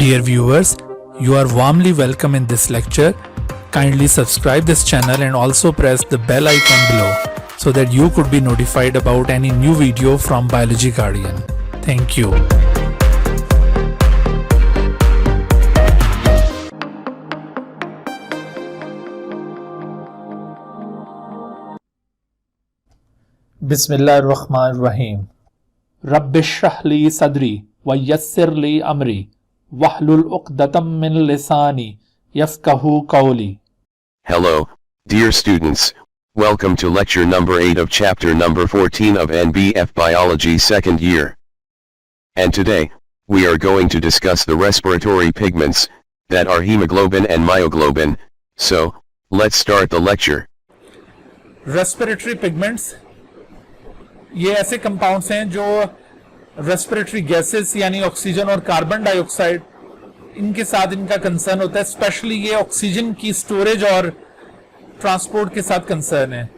Dear viewers, you are warmly welcome in this lecture. Kindly subscribe this channel and also press the bell icon below so that you could be notified about any new video from Biology Guardian. Thank you. बिस्मिल्लाहिर्रहमानिर्रहीम। रब्बिश्रह ली सदरी व यस्सिर ली अमरी वहलुल उक़दतम मिन लिसानी यफ़क़हू क़ौली। Hello, dear students. Welcome to lecture number 8 of chapter number 14 of NBF Biology second year. And today, we are going to discuss the respiratory pigments, that are hemoglobin and myoglobin. So, let's start the lecture. Respiratory pigments ये ऐसे compounds हैं जो respiratory gases यानी oxygen और carbon dioxide इनके साथ इनका concern होता है। स्पेशली ये ऑक्सीजन की स्टोरेज और ट्रांसपोर्ट के साथ कंसर्न है।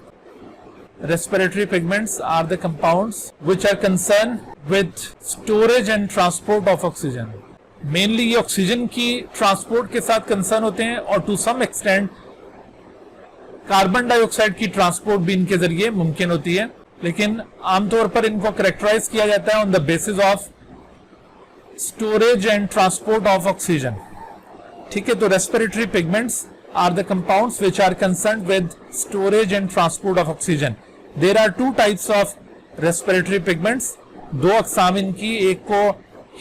Respiratory pigments are the compounds which are concern with storage and transport of oxygen. Mainly ये ऑक्सीजन की ट्रांसपोर्ट के साथ कंसर्न होते हैं और to some extent carbon dioxide की ट्रांसपोर्ट भी इनके जरिए मुमकिन होती है, लेकिन आमतौर पर इनको कैरेक्टराइज किया जाता है on the basis of storage and transport of oxygen. ठीक है, तो respiratory pigments are the compounds which are concerned with storage and transport of oxygen. There are two types of respiratory pigments, दो अकसाम इनकी, एक को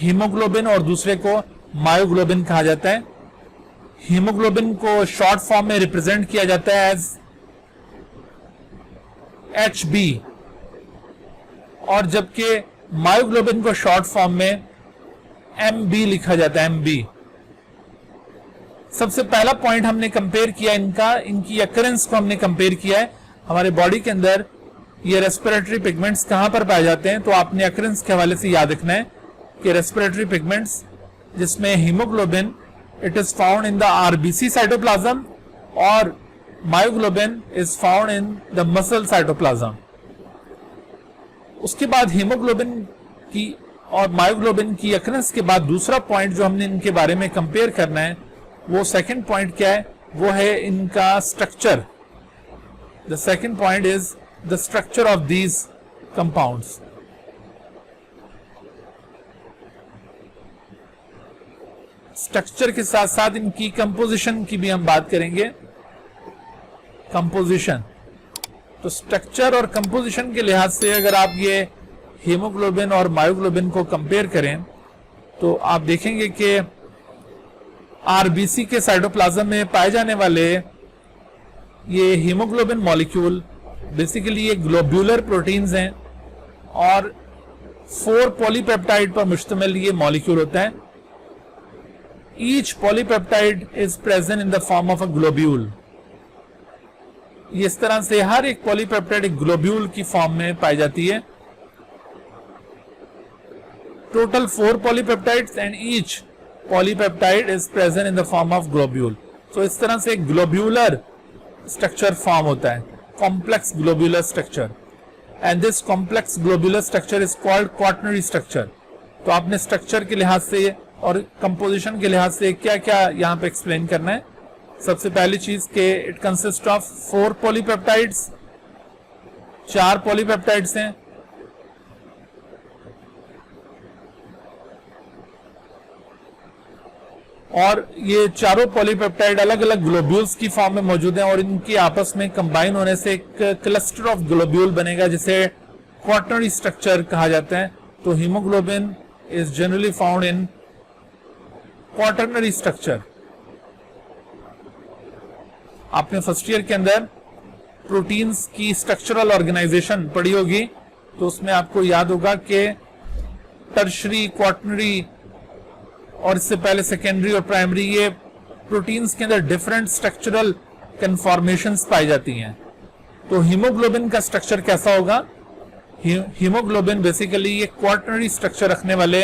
हीमोग्लोबिन और दूसरे को मायोग्लोबिन कहा जाता है। हीमोग्लोबिन को शॉर्ट फॉर्म में रिप्रेजेंट किया जाता है एज HB, और जबकि मायोग्लोबिन को शॉर्ट फॉर्म में MB लिखा जाता है, MB। सबसे पहला पॉइंट हमने कंपेयर किया इनकी अकरेंस को हमने कंपेयर किया है। हमारे बॉडी के अंदर ये रेस्पिरेटरी पिगमेंट्स कहां पर पाए जाते हैं, तो आपने अकरेंस के हवाले से याद रखना है कि रेस्पिरेटरी पिगमेंट्स जिसमें haemoglobin it is found in the RBC cytoplasm और myoglobin is found in the muscle cytoplasm. उसके बाद हीमोग्लोबिन की और मायोग्लोबिन की अकरेंस के बाद दूसरा पॉइंट जो हमने इनके बारे में कंपेयर करना है, वो सेकंड पॉइंट क्या है, वो है इनका structure. The second point is the structure of these compounds. Structure के साथ साथ इनकी कंपोजिशन की भी हम बात करेंगे। कंपोजिशन, तो स्ट्रक्चर और कंपोजिशन के लिहाज से अगर आप ये हीमोग्लोबिन और मायोग्लोबिन को कंपेयर करें तो आप देखेंगे कि RBC के साइटोप्लाज्म में पाए जाने वाले ये हीमोग्लोबिन मॉलिक्यूल बेसिकली ये ग्लोब्यूलर प्रोटीन्स हैं और 4 पॉलीपेप्टाइड पर मुश्तमिल ये मॉलिक्यूल होता है। Each polypeptide is present in the form of a globule. इस तरह से हर एक पॉलीपेप्टाइड एक ग्लोब्यूल की फॉर्म में पाई जाती है। Total 4 polypeptides and each polypeptide is present in the form of globule. तो इस तरह से एक ग्लोब्यूलर स्ट्रक्चर फॉर्म होता है, complex globular structure, and this complex globular structure is called quaternary structure. तो आपने स्ट्रक्चर के लिहाज से और कंपोजिशन के लिहाज से क्या क्या यहां पे एक्सप्लेन करना है। सबसे पहली चीज के it consist of 4 polypeptides, 4 polypeptides हैं, और ये चारों पॉलीपेप्टाइड अलग अलग ग्लोब्यूल्स की फॉर्म में मौजूद हैं और इनकी आपस में कंबाइन होने से एक क्लस्टर ऑफ ग्लोब्यूल बनेगा जिसे क्वाटर्नरी स्ट्रक्चर कहा जाता है। तो haemoglobin is generally found in quaternary structure. आपने फर्स्ट ईयर के अंदर प्रोटीन्स की स्ट्रक्चरल ऑर्गेनाइजेशन पढ़ी होगी, तो उसमें आपको याद होगा कि टर्शरी, क्वाटर्नरी और इससे पहले सेकेंडरी और प्राइमरी, ये प्रोटीन्स के अंदर डिफरेंट स्ट्रक्चरल कन्फॉर्मेशंस पाई जाती हैं। तो हीमोग्लोबिन का स्ट्रक्चर कैसा होगा? हीमोग्लोबिन बेसिकली ये क्वाटर्नरी स्ट्रक्चर रखने वाले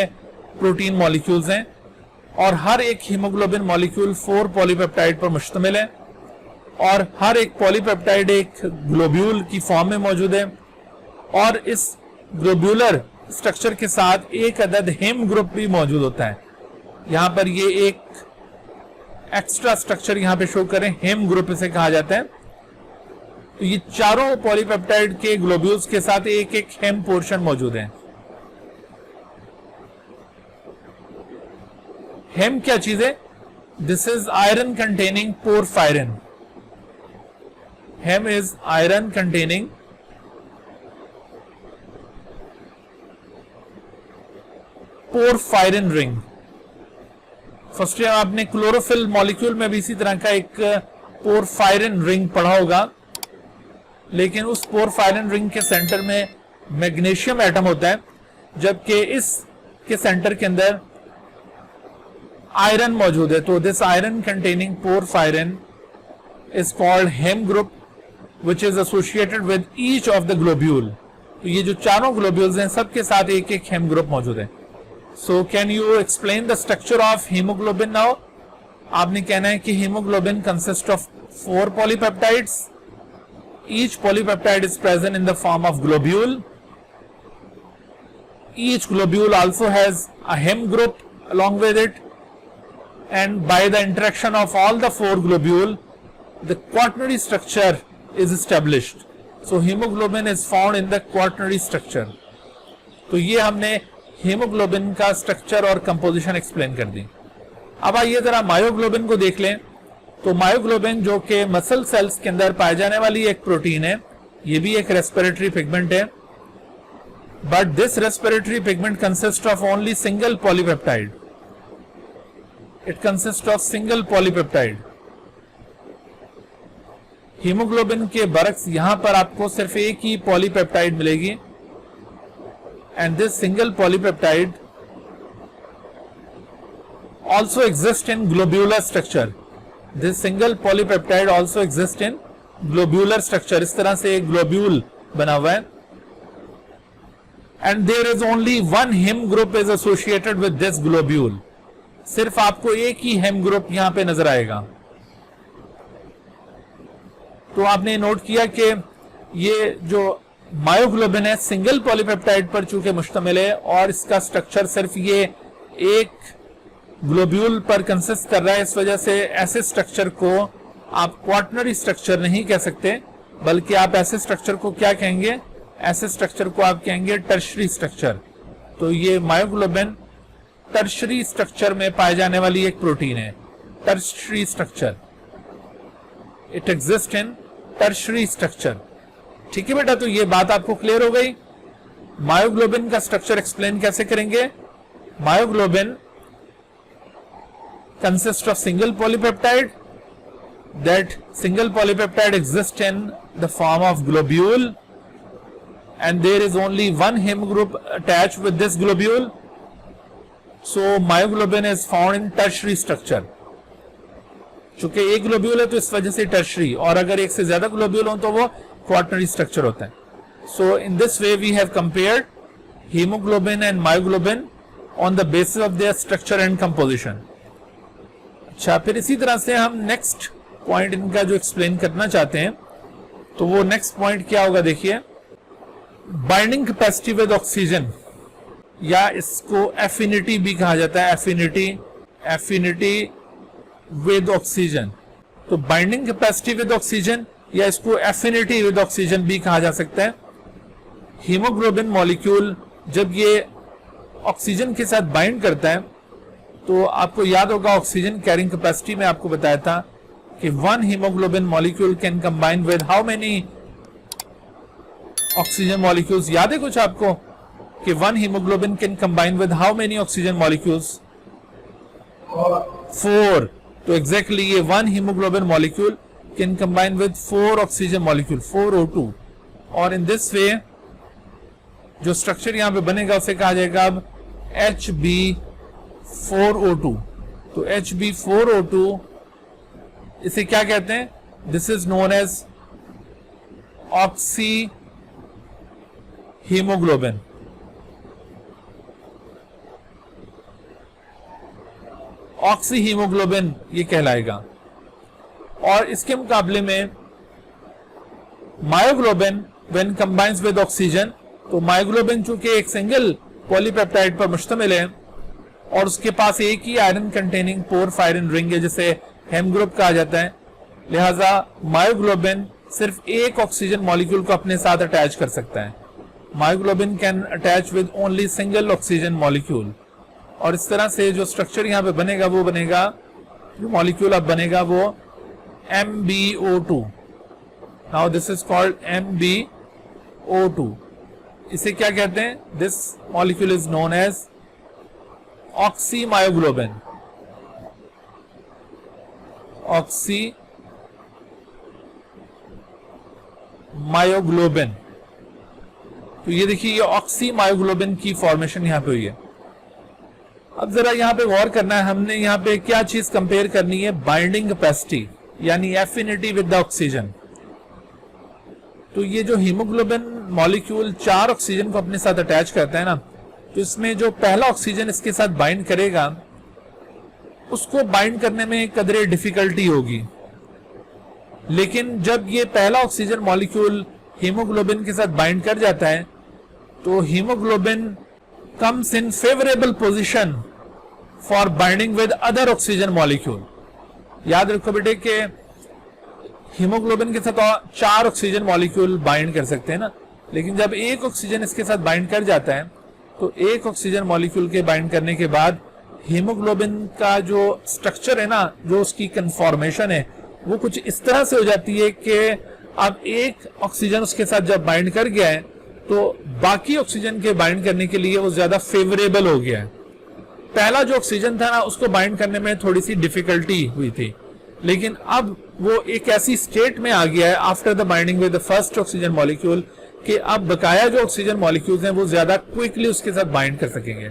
प्रोटीन मॉलिक्यूल्स हैं और हर एक हीमोग्लोबिन मॉलिक्यूल 4 पॉलीपेप्टाइड पर मुश्तमिल है और हर एक पॉलीपेप्टाइड एक ग्लोब्यूल की फॉर्म में मौजूद है और इस ग्लोब्यूलर स्ट्रक्चर के साथ एक अदद हेम ग्रुप भी मौजूद होता है। यहां पर ये एक एक्स्ट्रा स्ट्रक्चर यहां पे शो करें, हेम ग्रुप इसे कहा जाता है। तो ये चारों पॉलीपेप्टाइड के ग्लोब्यूल्स के साथ एक एक हेम पोर्शन मौजूद है। हेम क्या चीज है? This is iron containing porphyrin. Haem is iron containing porphyrin ring. First year आपने क्लोरोफिल मॉलिक्यूल में भी इसी तरह का एक पोरफायरिन रिंग पढ़ा होगा, लेकिन उस पोरफायरिन रिंग के सेंटर में मैग्नीशियम एटम होता है, जबकि इस के सेंटर के अंदर आयरन मौजूद है। तो this iron containing porphyrin is called haem group which is associated with each of the globule. तो ये जो चारों ग्लोब्यूल्स हैं सबके साथ एक एक हेम ग्रुप मौजूद है। So can you explain the structure of haemoglobin now? आपने कहना है कि haemoglobin consist of 4 polypeptides. Each polypeptide is present in the form of globule. Each globule also has a hem group along with it, and by the interaction of all the 4 globule, the quaternary structure is established. So hemoglobin is found in the quaternary structure. तो ये हमने haemoglobin का structure और composition explain कर दी। अब आइए जरा myoglobin को देख लें। तो मायोग्लोबिन जो कि मसल सेल्स के अंदर पाए जाने वाली एक प्रोटीन है, ये भी एक रेस्पिरेटरी पिगमेंट है, but this respiratory pigment consist of only single polypeptide. It consist of single polypeptide. Haemoglobin के बरक्स यहां पर आपको सिर्फ एक ही पॉलीपेप्टाइड मिलेगी, and this single polypeptide also exist in globular structure. This single polypeptide also exists in globular structure. इस तरह से एक ग्लोब्यूल बना हुआ है, and there is only one hem group is associated with this globule. सिर्फ आपको एक ही हेम ग्रुप यहां पे नजर आएगा। तो आपने नोट किया कि ये जो मायोग्लोबिन है सिंगल पॉलीपेप्टाइड पर चूंकि मुश्तमिल है, और इसका स्ट्रक्चर सिर्फ ये एक ग्लोब्यूल पर कंसिस्ट कर रहा है। इस वजह से ऐसे स्ट्रक्चर को आप क्वाटरनरी स्ट्रक्चर नहीं कह सकते, बल्कि आप ऐसे स्ट्रक्चर को क्या कहेंगे? ऐसे स्ट्रक्चर को आप कहेंगे टर्शरी स्ट्रक्चर। तो ये मायोग्लोबिन टर्शरी स्ट्रक्चर में पाए जाने वाली एक प्रोटीन है। Tertiary structure, it exist in tertiary structure. ठीक है बेटा, तो ये बात आपको क्लियर हो गई। मायोग्लोबिन का स्ट्रक्चर एक्सप्लेन कैसे करेंगे? Myoglobin consists of single polypeptide. That single polypeptide exists in the form of globule, and there is only one hem group attached with this globule. So myoglobin is found in tertiary structure. चूंकि एक globule है तो इस वजह से tertiary, और अगर एक से ज्यादा ग्लोब्यूल हो तो वो क्वाटरनरी स्ट्रक्चर होता है। So in this way we have compared hemoglobin and myoglobin on the basis of their structure and composition. अच्छा, फिर इसी तरह से हम नेक्स्ट पॉइंट इनका जो एक्सप्लेन करना चाहते हैं, तो वो नेक्स्ट पॉइंट क्या होगा? देखिए, बाइंडिंग कैपेसिटी विद ऑक्सीजन, या इसको एफिनिटी भी कहा जाता है। Affinity with oxygen. तो बाइंडिंग कैपेसिटी विद ऑक्सीजन, या इसको एफिनिटी विद ऑक्सीजन भी कहा जा सकता है। हीमोग्लोबिन मॉलिक्यूल जब ये ऑक्सीजन के साथ बाइंड करता है, तो आपको याद होगा ऑक्सीजन कैरिंग कैपेसिटी में आपको बताया था कि 1 haemoglobin molecule can combine with how many oxygen molecules? याद है कुछ आपको कि 1 haemoglobin can combine with how many oxygen molecules? 4। तो एग्जैक्टली ये 1 haemoglobin molecule can combine with 4 oxygen molecule, 4O2। और इन दिस वे जो स्ट्रक्चर यहां पे बनेगा उसे कहा जाएगा अब Hb4O2। तो Hb4O2 इसे क्या कहते हैं? This is known as oxy haemoglobin. Oxy haemoglobin ये कहलाएगा। और इसके मुकाबले में myoglobin when combines with oxygen, तो मायोग्लोबिन चूंकि एक सिंगल पॉलीपेप्टाइड पर मुश्तमिल है, और उसके पास एक ही आयरन कंटेनिंग पोरफायरिन रिंग है जिसे हेम ग्रुप कहा जाता है, लिहाजा मायोग्लोबिन सिर्फ एक ऑक्सीजन मॉलिक्यूल को अपने साथ अटैच कर सकता है। Myoglobin can attach with only single oxygen molecule. और इस तरह से जो स्ट्रक्चर यहाँ पे बनेगा वो बनेगा, जो मॉलिक्यूल अब बनेगा वो MbO2। Now this is called MbO2। इसे क्या कहते हैं? This molecule is known as oxymyoglobin. Oxymyoglobin. तो ये देखिए, ये ऑक्सीमायोग्लोबिन की फॉर्मेशन यहां पे हुई है। अब जरा यहां पे गौर करना है, हमने यहां पे क्या चीज कंपेयर करनी है? बाइंडिंग कैपेसिटी यानी एफिनिटी विद द ऑक्सीजन। तो ये जो हीमोग्लोबिन मॉलिक्यूल 4 ऑक्सीजन को अपने साथ अटैच करता है ना, तो इसमें जो पहला ऑक्सीजन इसके साथ बाइंड करेगा उसको बाइंड करने में कदरे डिफिकल्टी होगी। लेकिन जब ये पहला ऑक्सीजन मॉलिक्यूल हीमोग्लोबिन के साथ बाइंड कर जाता है तो haemoglobin comes in favourable position for binding with other oxygen molecule. याद रखो बेटे कि हीमोग्लोबिन के साथ 4 ऑक्सीजन मॉलिक्यूल बाइंड कर सकते हैं ना, लेकिन जब एक ऑक्सीजन इसके साथ बाइंड कर जाता है तो एक ऑक्सीजन मॉलिक्यूल के बाइंड करने के बाद हीमोग्लोबिन का जो स्ट्रक्चर है ना, जो उसकी कन्फॉर्मेशन है, वो कुछ इस तरह से हो जाती है कि अब एक ऑक्सीजन उसके साथ जब बाइंड कर गया है तो बाकी ऑक्सीजन के बाइंड करने के लिए वो ज्यादा फेवरेबल हो गया है। पहला जो ऑक्सीजन था ना, उसको बाइंड करने में थोड़ी सी डिफिकल्टी हुई थी, लेकिन अब वो एक ऐसी स्टेट में आ गया है after the binding with the first oxygen molecule कि अब बकाया जो ऑक्सीजन मॉलिक्यूल्स हैं वो ज्यादा क्विकली उसके साथ बाइंड कर सकेंगे।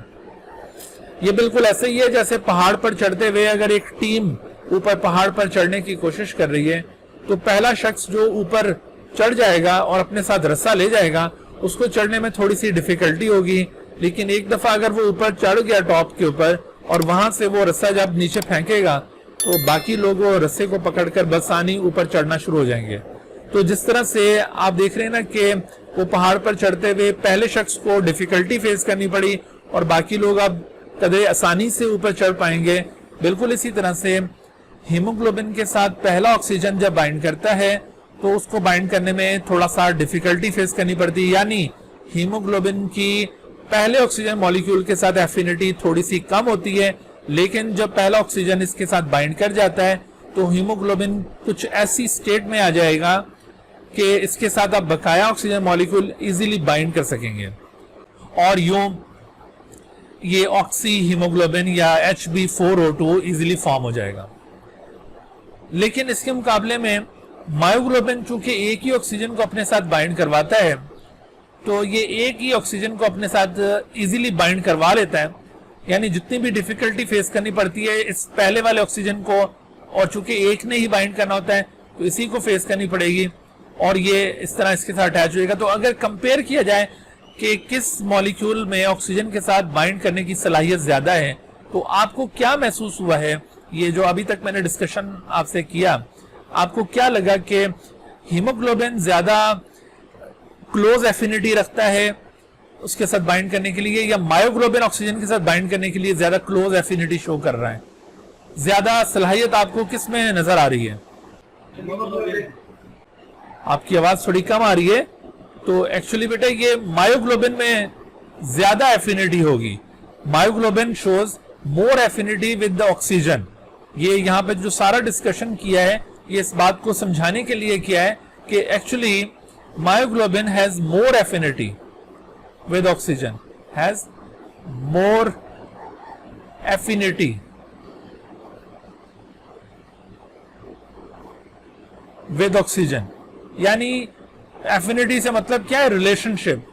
ये बिल्कुल ऐसे ही है जैसे पहाड़ पर चढ़ते हुए अगर एक टीम ऊपर पहाड़ पर चढ़ने की कोशिश कर रही है तो पहला शख्स जो ऊपर चढ़ जाएगा और अपने साथ रस्सा ले जाएगा, उसको चढ़ने में थोड़ी सी डिफिकल्टी होगी, लेकिन एक दफा अगर वो ऊपर चढ़ गया टॉप के ऊपर और वहां से वो रस्सा जब नीचे फेंकेगा तो बाकी लोग वो रस्से को पकड़कर बसानी ऊपर चढ़ना शुरू हो जाएंगे। तो जिस तरह से आप देख रहे हैं ना कि वो पहाड़ पर चढ़ते हुए पहले शख्स को डिफिकल्टी फेस करनी पड़ी और बाकी लोग अब कदरे आसानी से ऊपर चढ़ पाएंगे, बिल्कुल इसी तरह से हीमोग्लोबिन के साथ पहला ऑक्सीजन जब बाइंड करता है तो उसको बाइंड करने में थोड़ा सा डिफिकल्टी फेस करनी पड़ती है, यानी हीमोग्लोबिन की पहले ऑक्सीजन मॉलिक्यूल के साथ एफिनिटी थोड़ी सी कम होती है, लेकिन जब पहला ऑक्सीजन इसके साथ बाइंड कर जाता है तो हीमोग्लोबिन कुछ ऐसी स्टेट में आ जाएगा कि इसके साथ आप बकाया ऑक्सीजन मॉलिक्यूल इजीली बाइंड कर सकेंगे और यूं ये ऑक्सी हीमोग्लोबिन या Hb4O2 इजीली फॉर्म हो जाएगा। लेकिन इसके मुकाबले में मायोग्लोबिन चूंकि एक ही ऑक्सीजन को अपने साथ बाइंड करवाता है तो ये एक ही ऑक्सीजन को अपने साथ इजीली बाइंड करवा लेता है, यानी जितनी भी डिफिकल्टी फेस करनी पड़ती है इस पहले वाले ऑक्सीजन को, और चूंकि एक ने ही बाइंड करना होता है तो इसी को फेस करनी पड़ेगी और ये इस तरह इसके साथ अटैच होएगा। तो अगर कंपेयर किया जाए कि किस मॉलिक्यूल में ऑक्सीजन के साथ बाइंड करने की सलाहियत ज्यादा है तो आपको क्या महसूस हुआ है? ये जो अभी तक मैंने डिस्कशन आपसे किया, आपको क्या लगा कि हीमोग्लोबिन ज्यादा क्लोज एफिनिटी रखता है उसके साथ बाइंड करने के लिए, या मायोग्लोबिन ऑक्सीजन के साथ बाइंड करने के लिए ज्यादा क्लोज एफिनिटी शो कर रहा है? ज्यादा सलाहियत आपको किस में नजर आ रही है? आपकी आवाज थोड़ी कम आ रही है। तो एक्चुअली बेटा ये मायोग्लोबिन में ज्यादा एफिनिटी होगी। Myoglobin shows more affinity with the oxygen. ये यहाँ पे जो सारा डिस्कशन किया है ये इस बात को समझाने के लिए किया है कि actually myoglobin has more affinity with oxygen, has more affinity with oxygen। यानी एफिनिटी से मतलब क्या है? रिलेशनशिप।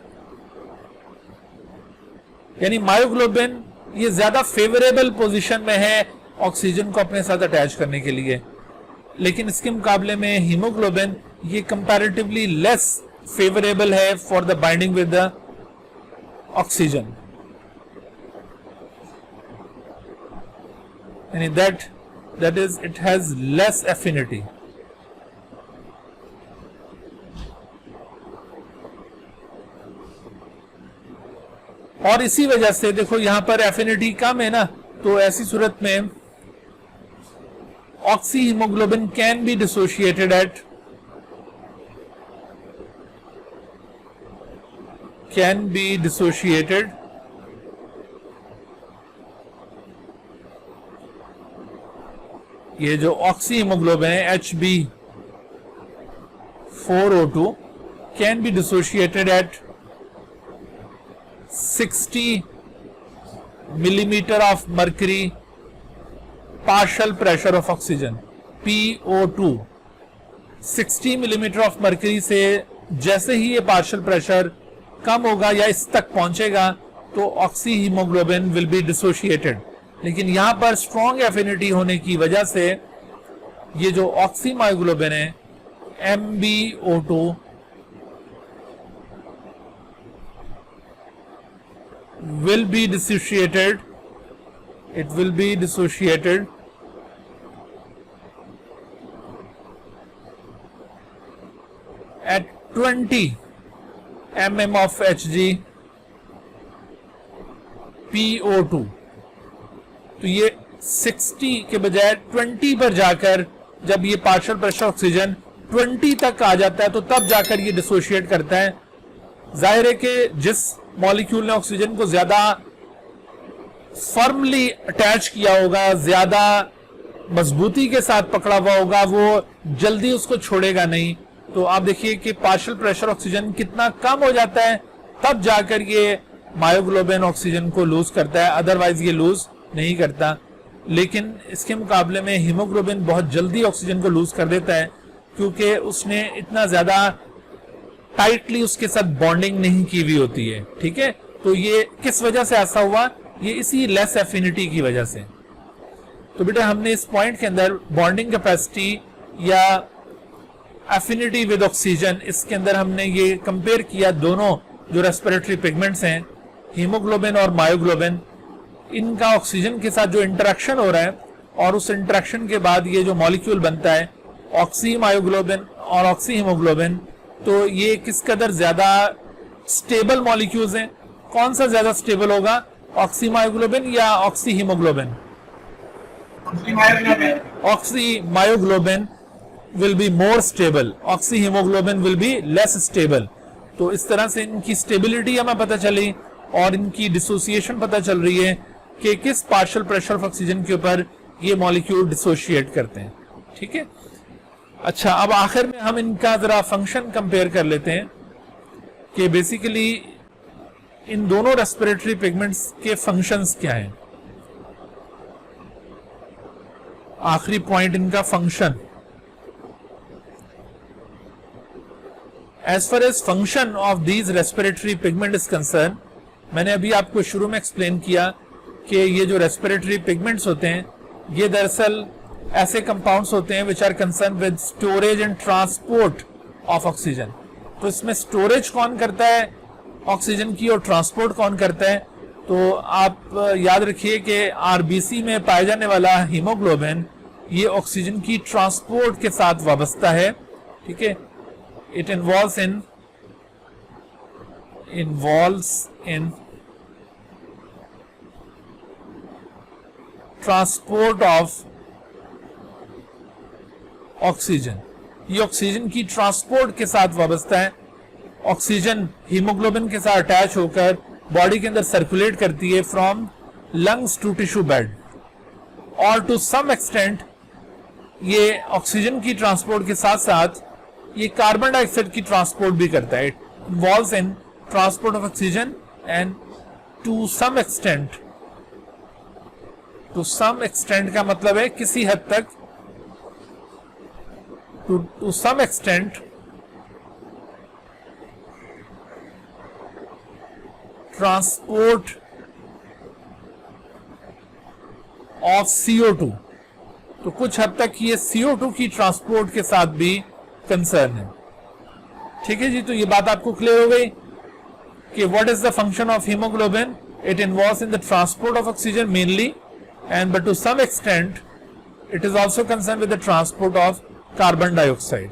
यानी मायोग्लोबिन ये ज्यादा फेवरेबल पोजीशन में है ऑक्सीजन को अपने साथ अटैच करने के लिए, लेकिन इसके मुकाबले में हीमोग्लोबिन ये कंपैरेटिवली लेस फेवरेबल है for the binding with the oxygen, and that is it has less affinity। और इसी वजह से देखो यहां पर एफिनिटी कम है ना, तो ऐसी सूरत में oxy haemoglobin can be dissociated at ये जो ऑक्सी हीमोग्लोबिन है HB4O2 can be dissociated at 60 millimeter of mercury partial pressure of oxygen PO2। 60 millimeter of mercury से जैसे ही ये पार्शियल प्रेशर कम होगा या इस तक पहुंचेगा तो oxy haemoglobin will be dissociated. लेकिन यहां पर स्ट्रॉन्ग एफिनिटी होने की वजह से ये जो ऑक्सी मायोग्लोबिन है MbO2 will be dissociated, it will be dissociated at 20 mm of HgPO2। तो ये 60 के बजाय 20 पर जाकर जब ये पार्शियल प्रेशर ऑक्सीजन 20 तक आ जाता है तो तब जाकर ये डिसोशिएट करता है। जाहिर है कि जिस मॉलिक्यूल ने ऑक्सीजन को ज्यादा फर्मली अटैच किया होगा, ज्यादा मजबूती के साथ पकड़ा हुआ होगा, वो जल्दी उसको छोड़ेगा नहीं। तो आप देखिए कि पार्शियल प्रेशर ऑक्सीजन कितना कम हो जाता है तब जाकर ये मायोग्लोबिन ऑक्सीजन को लूज करता है, अदरवाइज ये लूज नहीं करता। लेकिन इसके मुकाबले में हीमोग्लोबिन बहुत जल्दी ऑक्सीजन को लूज कर देता है क्योंकि उसने इतना ज्यादा टाइटली उसके साथ बॉन्डिंग नहीं की हुई होती है। ठीक है, तो ये किस वजह से ऐसा हुआ? ये इसी लेस एफिनिटी की वजह से। तो बेटा हमने इस पॉइंट के अंदर बॉन्डिंग कैपेसिटी या एफिनिटी विद ऑक्सीजन, इसके अंदर हमने ये कंपेयर किया दोनों जो रेस्पिरेटरी पिगमेंट्स हैं हीमोग्लोबिन और मायोग्लोबिन, इनका ऑक्सीजन के साथ जो इंटरेक्शन हो रहा है और उस इंटरेक्शन के बाद ये जो मॉलिक्यूल बनता है ऑक्सी मायोग्लोबिन और ऑक्सी हीमोग्लोबिन, तो ये किस कदर ज्यादा स्टेबल मॉलिक्यूल्स हैं। कौन सा ज्यादा स्टेबल होगा, ऑक्सी मायोग्लोबिन या oxy haemoglobin? Oxy myoglobin will be more stable, oxy haemoglobin will be less stable. तो इस तरह से इनकी स्टेबिलिटी हमें पता चली और इनकी डिसोसिएशन पता चल रही है कि किस पार्शियल प्रेशर ऑफ ऑक्सीजन के ऊपर ये मॉलिक्यूल डिसोशिएट करते हैं। ठीक है, अच्छा अब आखिर में हम इनका जरा फंक्शन कंपेयर कर लेते हैं कि बेसिकली इन दोनों रेस्पिरेटरी पिगमेंट्स के फंक्शंस क्या हैं। आखिरी पॉइंट इनका function. As far as function of these respiratory pigment is concern, मैंने अभी आपको शुरू में एक्सप्लेन किया कि ये जो रेस्पिरेटरी पिगमेंट्स होते हैं ये दरअसल ऐसे कंपाउंड्स होते हैं which are concern with storage and transport of oxygen. तो इसमें स्टोरेज कौन करता है ऑक्सीजन की और ट्रांसपोर्ट कौन करता है? तो आप याद रखिए कि आरबीसी में पाया जाने वाला हीमोग्लोबिन ये ऑक्सीजन की ट्रांसपोर्ट के साथ वाबस्ता है। ठीक है, it involves in transport of oxygen. ये ऑक्सीजन की ट्रांसपोर्ट के साथ वाबस्ता है। ऑक्सीजन हीमोग्लोबिन के साथ अटैच होकर बॉडी के अंदर सर्कुलेट करती है from lungs to tissue bed, और टू सम एक्सटेंट ये ऑक्सीजन की ट्रांसपोर्ट के साथ साथ ये कार्बन डाइऑक्साइड की ट्रांसपोर्ट भी करता है। It involves in transport of oxygen and to some extent का मतलब है किसी हद तक, to some extent transport of CO2। तो कुछ हद तक ये CO2 की ट्रांसपोर्ट के साथ भी कंसर्न है। ठीक है जी, तो ये बात आपको क्लियर हो गई कि what is the function of haemoglobin? It involves in the transport of oxygen mainly and but to some extent it is also concern with the transport of carbon dioxide.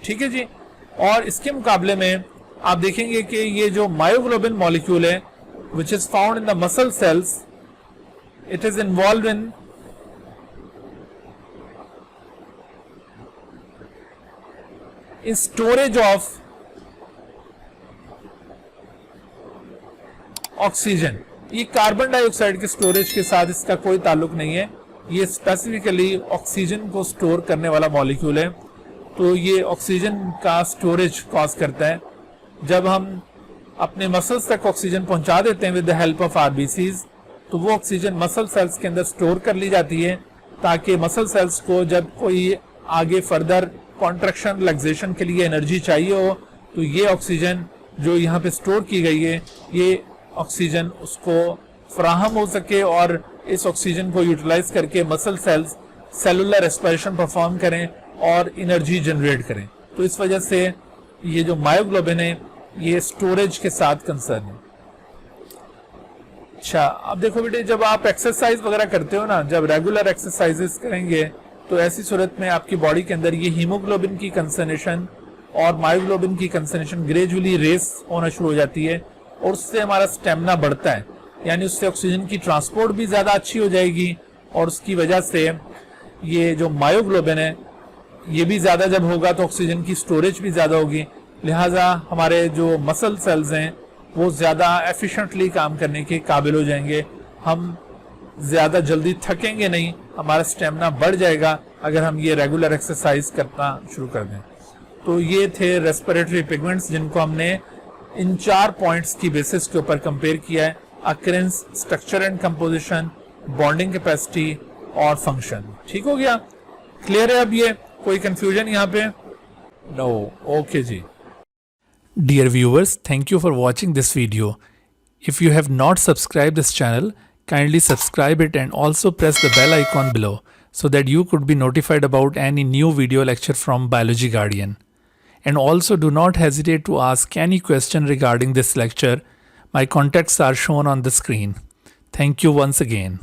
ठीक है जी, और इसके मुकाबले में आप देखेंगे कि ये जो मायोग्लोबिन मॉलिक्यूल है which is found in the muscle cells. It is involved in storage of oxygen. ये कार्बन डाइऑक्साइड के स्टोरेज के साथ इसका कोई ताल्लुक नहीं है. ये स्पेसिफिकली ऑक्सीजन को स्टोर करने वाला मॉलिक्यूल है. तो ये ऑक्सीजन का स्टोरेज कॉज करता है. जब हम अपने मसल्स तक ऑक्सीजन पहुंचा देते हैं with the help of RBCs, तो वो ऑक्सीजन मसल सेल्स के अंदर स्टोर कर ली जाती है, ताकि मसल सेल्स को जब कोई आगे फर्दर कॉन्ट्रैक्शन रिलैक्सेशन के लिए एनर्जी चाहिए हो, तो ये ऑक्सीजन जो यहाँ पे स्टोर की गई है, ये ऑक्सीजन उसको फराहम हो सके और इस ऑक्सीजन को यूटिलाइज करके muscle cells cellular respiration perform करें और एनर्जी जनरेट करें. तो इस वजह से ये जो मायोग्लोबिन है ये स्टोरेज के साथ कंसर्न है. अच्छा, अब देखो बेटे, जब आप एक्सरसाइज वगैरह करते हो ना, जब रेगुलर एक्सरसाइजेस करेंगे, तो ऐसी सूरत में आपकी बॉडी के अंदर ये हीमोग्लोबिन की कंसंट्रेशन और मायोग्लोबिन की कंसंट्रेशन ग्रेजुअली रेस होना शुरू हो जाती है और उससे हमारा स्टेमिना बढ़ता है. यानी उससे ऑक्सीजन की ट्रांसपोर्ट भी ज़्यादा अच्छी हो जाएगी और उसकी वजह से ये जो मायोग्लोबिन है ये भी ज़्यादा जब होगा तो ऑक्सीजन की स्टोरेज भी ज़्यादा होगी. लिहाजा हमारे जो मसल सेल्स हैं वो ज़्यादा एफिशिएंटली काम करने के काबिल हो जाएंगे. हम ज़्यादा जल्दी थकेंगे नहीं, हमारा स्टेमिना बढ़ जाएगा अगर हम ये रेगुलर एक्सरसाइज करना शुरू कर दें. तो ये थे रेस्पिरेटरी पिगमेंट्स जिनको हमने इन 4 पॉइंट्स की बेसिस के ऊपर कंपेयर किया है: occurrence, structure and composition, bonding capacity और फंक्शन. ठीक हो गया? क्लियर है? अब ये कोई कंफ्यूजन यहाँ पे? No. Okay ji. Dear viewers, thank you for watching this video. If you have not subscribed this channel, kindly subscribe it and also press the bell icon below so that you could be notified about any new video lecture from Biology Guardian. And also do not hesitate to ask any question regarding this lecture. My contacts are shown on the screen. Thank you once again.